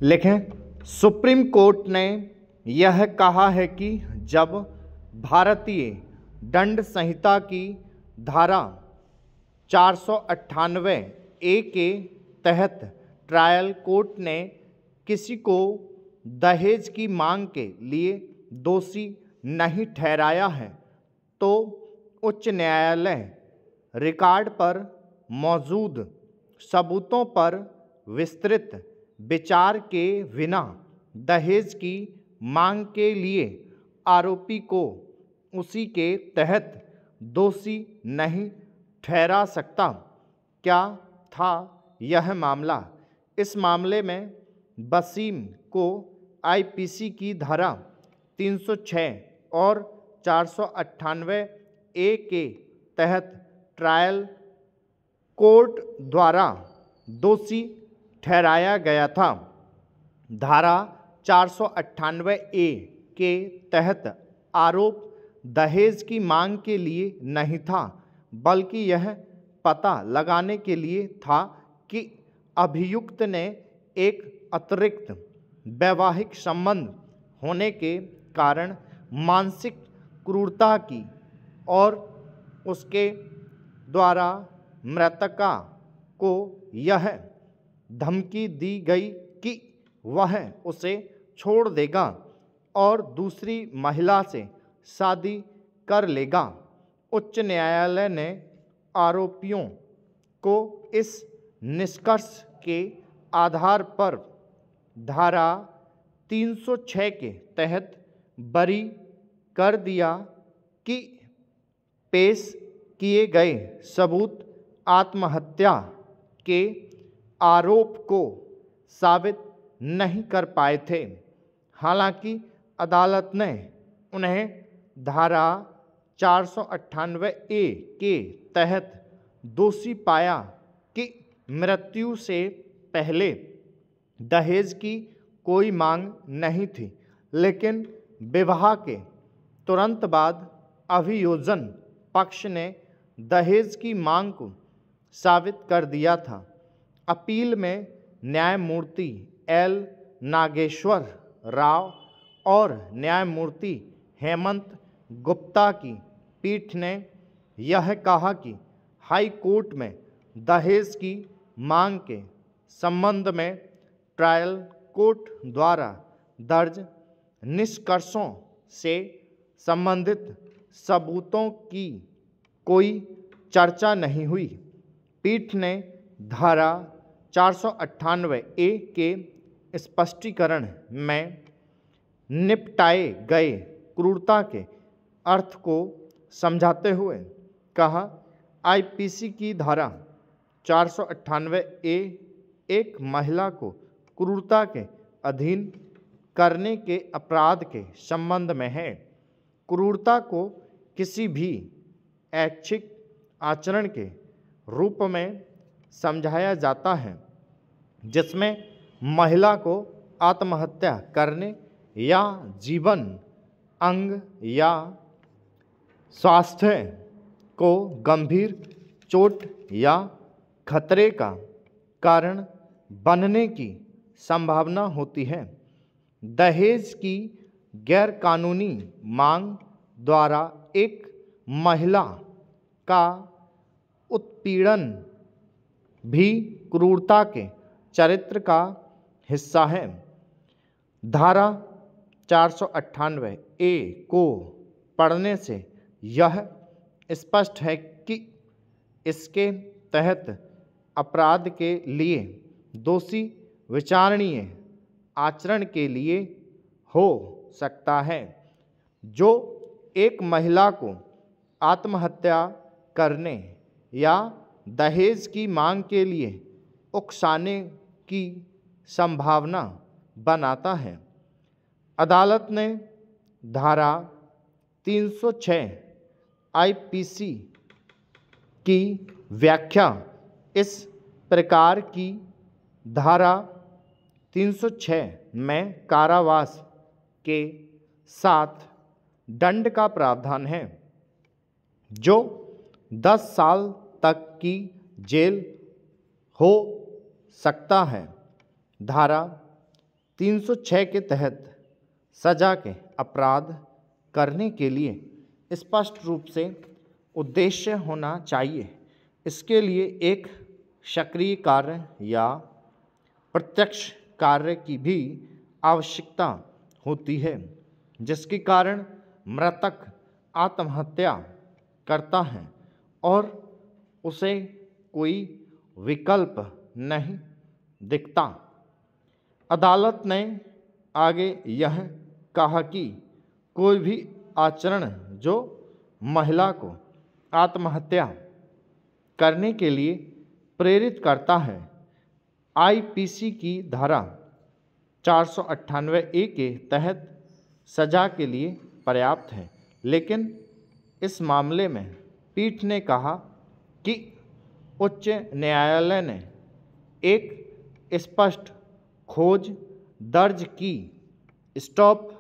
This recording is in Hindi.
लिखें, सुप्रीम कोर्ट ने यह कहा है कि जब भारतीय दंड संहिता की धारा 498 ए के तहत ट्रायल कोर्ट ने किसी को दहेज की मांग के लिए दोषी नहीं ठहराया है, तो उच्च न्यायालय रिकॉर्ड पर मौजूद सबूतों पर विस्तृत विचार के बिना दहेज की मांग के लिए आरोपी को उसी के तहत दोषी नहीं ठहरा सकता। क्या था यह मामला? इस मामले में वसीम को आईपीसी की धारा 306 और 498 ए के तहत ट्रायल कोर्ट द्वारा दोषी ठहराया गया था। धारा 498 ए के तहत आरोप दहेज की मांग के लिए नहीं था, बल्कि यह पता लगाने के लिए था कि अभियुक्त ने एक अतिरिक्त वैवाहिक संबंध होने के कारण मानसिक क्रूरता की और उसके द्वारा मृतका को यह धमकी दी गई कि वह उसे छोड़ देगा और दूसरी महिला से शादी कर लेगा। उच्च न्यायालय ने आरोपियों को इस निष्कर्ष के आधार पर धारा 306 के तहत बरी कर दिया कि पेश किए गए सबूत आत्महत्या के आरोप को साबित नहीं कर पाए थे। हालांकि अदालत ने उन्हें धारा 498 ए के तहत दोषी पाया कि मृत्यु से पहले दहेज की कोई मांग नहीं थी, लेकिन विवाह के तुरंत बाद अभियोजन पक्ष ने दहेज की मांग को साबित कर दिया था। अपील में न्यायमूर्ति एल नागेश्वर राव और न्यायमूर्ति हेमंत गुप्ता की पीठ ने यह कहा कि हाई कोर्ट में दहेज की मांग के संबंध में ट्रायल कोर्ट द्वारा दर्ज निष्कर्षों से संबंधित सबूतों की कोई चर्चा नहीं हुई। पीठ ने धारा 498 ए के स्पष्टीकरण में निपटाए गए क्रूरता के अर्थ को समझाते हुए कहा, आईपीसी की धारा 498 ए एक महिला को क्रूरता के अधीन करने के अपराध के संबंध में है। क्रूरता को किसी भी ऐच्छिक आचरण के रूप में समझाया जाता है जिसमें महिला को आत्महत्या करने या जीवन, अंग या स्वास्थ्य को गंभीर चोट या खतरे का कारण बनने की संभावना होती है। दहेज की गैरकानूनी मांग द्वारा एक महिला का उत्पीड़न भी क्रूरता के चरित्र का हिस्सा है। धारा 498 ए को पढ़ने से यह स्पष्ट है कि इसके तहत अपराध के लिए दोषी विचारणीय आचरण के लिए हो सकता है जो एक महिला को आत्महत्या करने या दहेज की मांग के लिए उकसाने की संभावना बनाता है। अदालत ने धारा 306 आईपीसी की व्याख्या इस प्रकार की धारा 306 में कारावास के साथ दंड का प्रावधान है जो 10 साल तक की जेल हो सकता है। धारा 306 के तहत सजा के अपराध करने के लिए स्पष्ट रूप से उद्देश्य होना चाहिए। इसके लिए एक सक्रिय कार्य या प्रत्यक्ष कार्य की भी आवश्यकता होती है, जिसके कारण मृतक आत्महत्या करता है और उसे कोई विकल्प नहीं दिखता। अदालत ने आगे यह कहा कि कोई भी आचरण जो महिला को आत्महत्या करने के लिए प्रेरित करता है, आईपीसी की धारा 498 के तहत सजा के लिए पर्याप्त है। लेकिन इस मामले में पीठ ने कहा कि उच्च न्यायालय ने एक स्पष्ट खोज दर्ज की। स्टॉप